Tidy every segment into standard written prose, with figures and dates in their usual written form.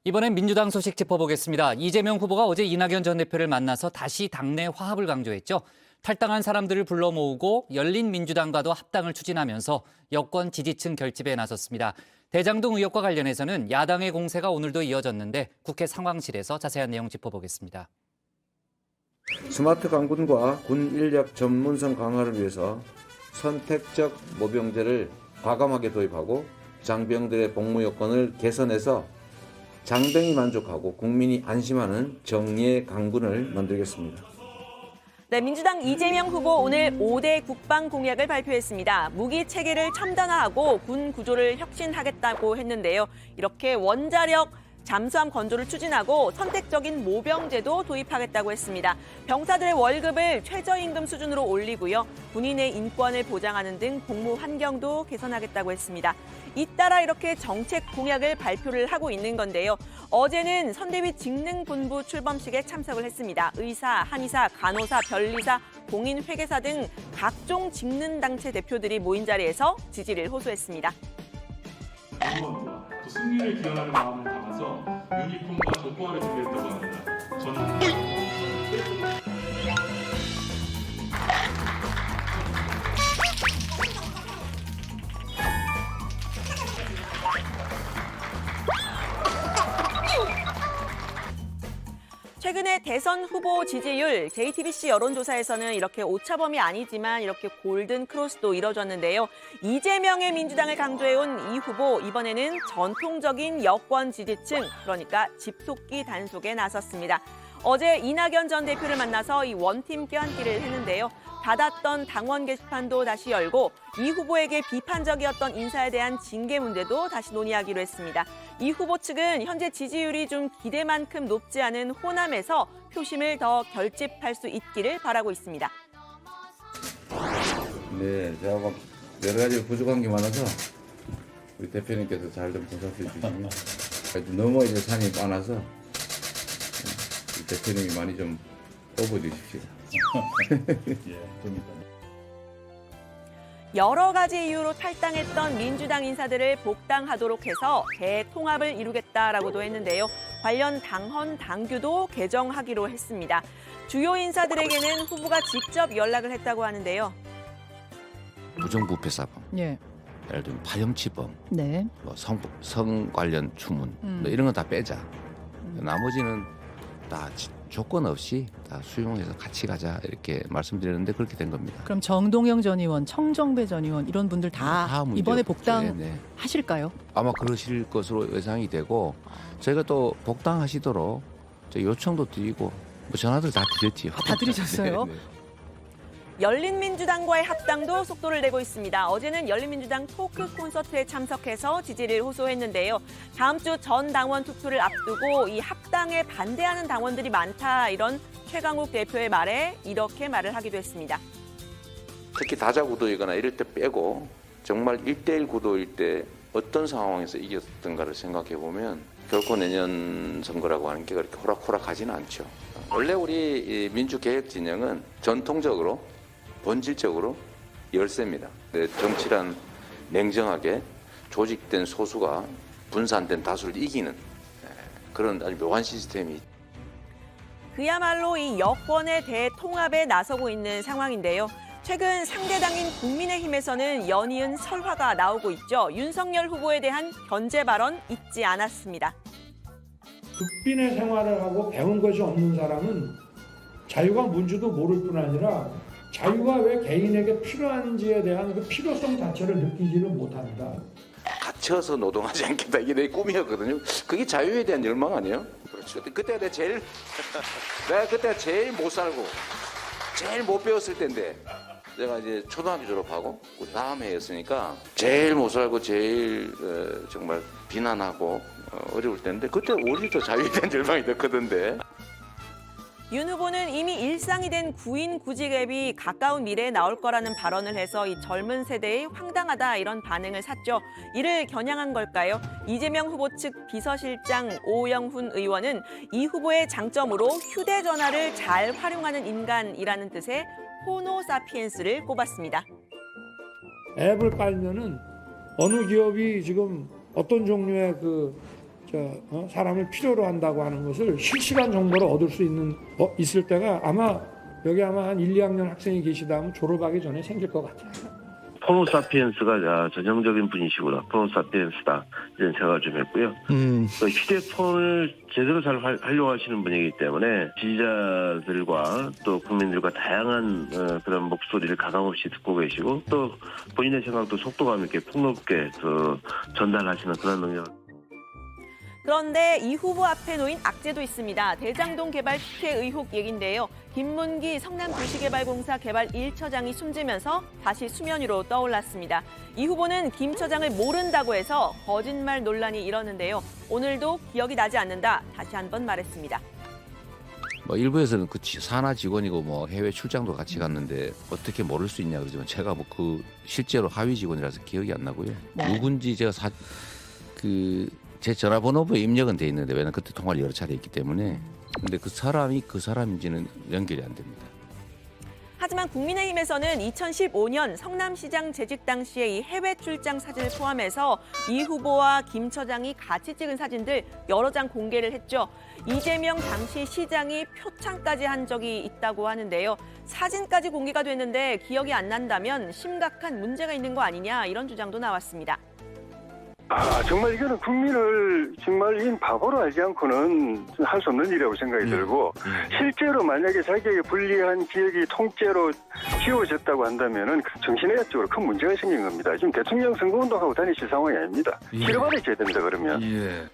이번엔 민주당 소식 짚어보겠습니다. 이재명 후보가 어제 이낙연 전 대표를 만나서 다시 당내 화합을 강조했죠. 탈당한 사람들을 불러 모으고 열린민주당과도 합당을 추진하면서 여권 지지층 결집에 나섰습니다. 대장동 의혹과 관련해서는 야당의 공세가 오늘도 이어졌는데 국회 상황실에서 자세한 내용 짚어보겠습니다. 스마트 강군과 군 인력 전문성 강화를 위해서 선택적 모병제를 과감하게 도입하고 장병들의 복무 요건을 개선해서 장병이 만족하고 국민이 안심하는 정의의 강군을 만들겠습니다. 네, 민주당 이재명 후보 오늘 5대 국방 공약을 발표했습니다. 무기 체계를 첨단화하고 군 구조를 혁신하겠다고 했는데요. 이렇게 원자력 잠수함 건조를 추진하고 선택적인 모병제도 도입하겠다고 했습니다. 병사들의 월급을 최저임금 수준으로 올리고요. 군인의 인권을 보장하는 등 복무 환경도 개선하겠다고 했습니다. 잇따라 이렇게 정책 공약을 발표를 하고 있는 건데요. 어제는 선대위 직능본부 출범식에 참석을 했습니다. 의사, 한의사, 간호사, 변리사, 공인회계사 등 각종 직능단체 대표들이 모인 자리에서 지지를 호소했습니다. 또 승리를 기원하는 마음을 담아서 유니폼과 족보화를 준비했다고 합니다. 저는 최근에 대선 후보 지지율 JTBC 여론조사에서는 이렇게 오차범위 아니지만 이렇게 골든 크로스도 이뤄졌는데요. 이재명의 민주당을 강조해온 이 후보 이번에는 전통적인 여권 지지층 그러니까 집토끼 단속에 나섰습니다. 어제 이낙연 전 대표를 만나서 이 원팀 껴안기를 했는데요. 닫았던 당원 게시판도 다시 열고 이 후보에게 비판적이었던 인사에 대한 징계 문제도 다시 논의하기로 했습니다. 이 후보 측은 현재 지지율이 좀 기대만큼 높지 않은 호남에서 표심을 더 결집할 수 있기를 바라고 있습니다. 네, 제가 막 여러 가지 부족한 게 많아서 우리 대표님께서 잘 좀 보살펴 주시면 너무 이제 산이 많아서 우리 대표님이 많이 좀 뽑아 주십시오. 여러 가지 이유로 탈당했던 민주당 인사들을 복당하도록 해서 대통합을 이루겠다라고도 했는데요. 관련 당헌 당규도 개정하기로 했습니다. 주요 인사들에게는 후보가 직접 연락을 했다고 하는데요. 부정부패사범, 예. 예를 들면 파렴치범, 네. 뭐 성 관련 추문 뭐 이런 건 다 빼자. 나머지는 다 조건 없이 다 수용해서 같이 가자 이렇게 말씀드렸는데 그렇게 된 겁니다. 그럼 정동영 전 의원, 청정배 전 의원 이런 분들 다 문제 이번에 없죠. 복당 네. 하실까요? 아마 그러실 것으로 예상이 되고 저희가 또 복당하시도록 요청도 드리고 뭐 전화도 다 드렸지요. 다 드리셨어요? 네, 네. 열린민주당과의 합당도 속도를 내고 있습니다. 어제는 열린민주당 토크 콘서트에 참석해서 지지를 호소했는데요. 다음 주 전 당원 투표를 앞두고 이 합당에 반대하는 당원들이 많다 이런 최강욱 대표의 말에 이렇게 말을 하기도 했습니다. 특히 다자 구도이거나 이럴 때 빼고 정말 1대1 구도일 때 어떤 상황에서 이겼던가를 생각해 보면 결코 내년 선거라고 하는 게 그렇게 호락호락하지는 않죠. 원래 우리 민주개혁 진영은 전통적으로 본질적으로 열세입니다. 정치란 냉정하게 조직된 소수가 분산된 다수를 이기는 그런 아주 묘한 시스템이. 그야말로 이 여권의 대통합에 나서고 있는 상황인데요. 최근 상대당인 국민의힘에서는 연이은 설화가 나오고 있죠. 윤석열 후보에 대한 견제 발언 잊지 않았습니다. 국빈의 생활을 하고 배운 것이 없는 사람은 자유가 뭔지도 모를 뿐 아니라 자유가 왜 개인에게 필요한지에 대한 그 필요성 자체를 느끼지를 못합니다. 갇혀서 노동하지 않겠다. 이게 내 꿈이었거든요. 그게 자유에 대한 열망 아니에요? 그렇죠. 그때 내가 그때 제일 못 살고 제일 못 배웠을 때인데 내가 이제 초등학교 졸업하고 그 다음 해였으니까 제일 못 살고 제일 정말 비난하고 어려울 때인데 그때 오히려 더 자유에 대한 열망이 더 크던데. 윤 후보는 이미 일상이 된 구인 구직 앱이 가까운 미래에 나올 거라는 발언을 해서 이 젊은 세대의 황당하다 이런 반응을 샀죠. 이를 겨냥한 걸까요? 이재명 후보 측 비서실장 오영훈 의원은 이 후보의 장점으로 휴대전화를 잘 활용하는 인간이라는 뜻의 호노사피엔스를 꼽았습니다. 앱을 깔면은 어느 기업이 지금 어떤 종류의 그 사람을 필요로 한다고 하는 것을 실시간 정보를 얻을 수 있을 때가 아마 여기 한 1, 2학년 학생이 계시다 하면 졸업하기 전에 생길 것 같아요. 호모사피엔스가 전형적인 분이시구나. 호모사피엔스다. 이런 생각을 좀 했고요. 또 휴대폰을 제대로 잘 활용하시는 분이기 때문에 지지자들과 또 국민들과 다양한 그런 목소리를 가감없이 듣고 계시고 또 본인의 생각도 속도감 있게 폭넓게 전달하시는 그런 능력. 그런데 이 후보 앞에 놓인 악재도 있습니다. 대장동 개발 특혜 의혹 얘긴데요. 김문기 성남도시개발공사 개발 1처장이 숨지면서 다시 수면 위로 떠올랐습니다. 이 후보는 김 처장을 모른다고 해서 거짓말 논란이 일었는데요. 오늘도 기억이 나지 않는다. 다시 한번 말했습니다. 뭐 일부에서는 그 산하 직원이고 뭐 해외 출장도 같이 갔는데 어떻게 모를 수 있냐 그러지만 제가 뭐 그 실제로 하위 직원이라서 기억이 안 나고요. 누군지 제가 제 전화번호부에 입력은 돼 있는데 왜냐면 그때 통화를 여러 차례 했기 때문에 근데 그 사람이 그 사람인지는 연결이 안 됩니다. 하지만 국민의힘에서는 2015년 성남시장 재직 당시의 이 해외 출장 사진을 포함해서 이 후보와 김 처장이 같이 찍은 사진들 여러 장 공개를 했죠. 이재명 당시 시장이 표창까지 한 적이 있다고 하는데요. 사진까지 공개가 됐는데 기억이 안 난다면 심각한 문제가 있는 거 아니냐 이런 주장도 나왔습니다. 정말 이거는 국민을 정말 인 바보로 알지 않고는 할 수 없는 일이라고 생각이 들고 실제로 만약에 자기에게 불리한 기억이 통째로 지워졌다고 한다면은 정신의학적으로 큰 문제가 생긴 겁니다. 지금 대통령 선거운동하고 다니실 상황이 아닙니다. 치료받으셔야 됩니다. 그러면.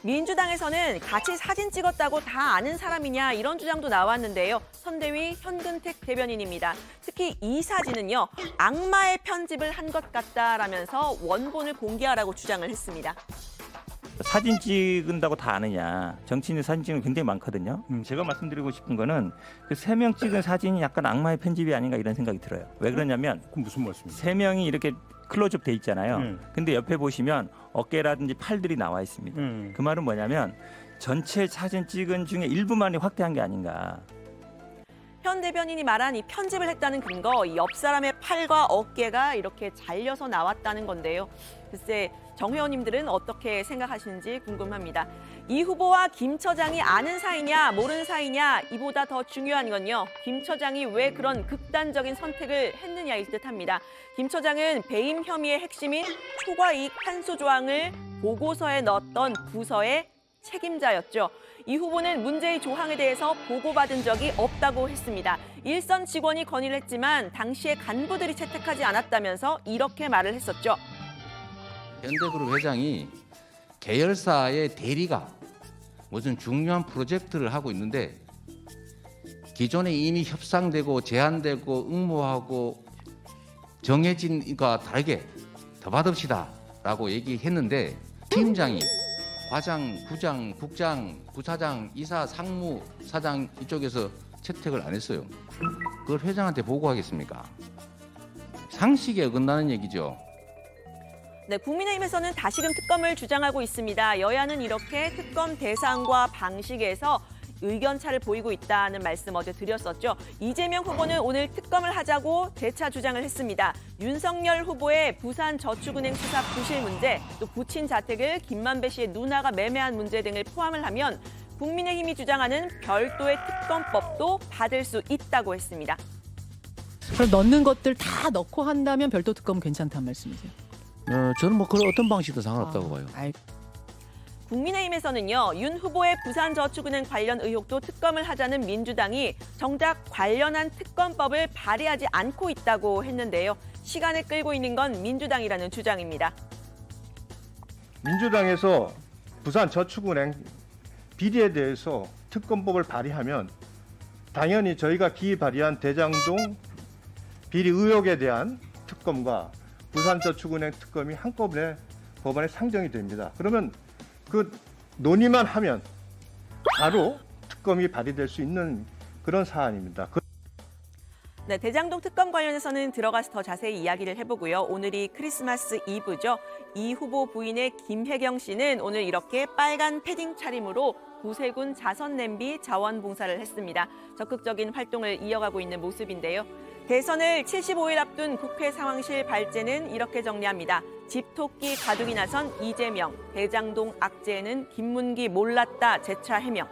민주당에서는 같이 사진 찍었다고 다 아는 사람이냐 이런 주장도 나왔는데요. 선대위 현근택 대변인입니다. 특히 이 사진은요. 악마의 편집을 한 것 같다라면서 원본을 공개하라고 주장을 했습니다. 사진 찍은다고 다 아느냐. 정치인들 사진 찍는 거 굉장히 많거든요. 제가 말씀드리고 싶은 거는 그 3명 찍은 사진이 약간 악마의 편집이 아닌가 이런 생각이 들어요. 왜 그러냐면 그럼 무슨 말씀이세요? 3명이 이렇게 클로즈업 돼 있잖아요. 근데 옆에 보시면 어깨라든지 팔들이 나와 있습니다. 그 말은 뭐냐면 전체 사진 찍은 중에 일부만이 확대한 게 아닌가. 현 대변인이 말한 이 편집을 했다는 근거, 옆 사람의 팔과 어깨가 이렇게 잘려서 나왔다는 건데요. 글쎄 정 회원님들은 어떻게 생각하시는지 궁금합니다. 이 후보와 김 처장이 아는 사이냐 모르는 사이냐 이보다 더 중요한 건요. 김 처장이 왜 그런 극단적인 선택을 했느냐일 듯합니다. 김 처장은 배임 혐의의 핵심인 초과이익 환수 조항을 보고서에 넣었던 부서의 책임자였죠. 이 후보는 문제의 조항에 대해서 보고받은 적이 없다고 했습니다. 일선 직원이 건의를 했지만 당시에 간부들이 채택하지 않았다면서 이렇게 말을 했었죠. 현대그룹 회장이 계열사의 대리가 무슨 중요한 프로젝트를 하고 있는데 기존에 이미 협상되고 제안되고 응모하고 정해진 것과 다르게 더 받읍시다 라고 얘기했는데 팀장이 과장, 부장, 국장, 부사장, 이사, 상무, 사장 이쪽에서 채택을 안 했어요. 그걸 회장한테 보고하겠습니까? 상식에 어긋나는 얘기죠. 네, 국민의힘에서는 다시금 특검을 주장하고 있습니다. 여야는 이렇게 특검 대상과 방식에서 의견차를 보이고 있다는 말씀 어제 드렸었죠. 이재명 후보는 오늘 특검을 하자고 재차 주장을 했습니다. 윤석열 후보의 부산저축은행 수사 부실 문제, 또 부친 자택을 김만배 씨의 누나가 매매한 문제 등을 포함을 하면 국민의힘이 주장하는 별도의 특검법도 받을 수 있다고 했습니다. 그럼 넣는 것들 다 넣고 한다면 별도 특검은 괜찮다는 말씀이세요? 저는 뭐 그런 어떤 방식도 상관없다고 봐요. 국민의힘에서는요. 윤 후보의 부산저축은행 관련 의혹도 특검을 하자는 민주당이 정작 관련한 특검법을 발의하지 않고 있다고 했는데요. 시간을 끌고 있는 건 민주당이라는 주장입니다. 민주당에서 부산저축은행 비리에 대해서 특검법을 발의하면 당연히 저희가 기이 발의한 대장동 비리 의혹에 대한 특검과 부산저축은행 특검이 한꺼번에 법안에 상정이 됩니다. 그러면 그 논의만 하면 바로 특검이 발의될 수 있는 그런 사안입니다. 네, 대장동 특검 관련해서는 들어가서 더 자세히 이야기를 해보고요. 오늘이 크리스마스 이브죠. 이 후보 부인의 김혜경 씨는 오늘 이렇게 빨간 패딩 차림으로 구세군 자선냄비 자원봉사를 했습니다. 적극적인 활동을 이어가고 있는 모습인데요. 대선을 75일 앞둔 국회 상황실 발제는 이렇게 정리합니다. 집토끼 가두기 나선 이재명, 대장동 악재는 김문기 몰랐다 재차 해명.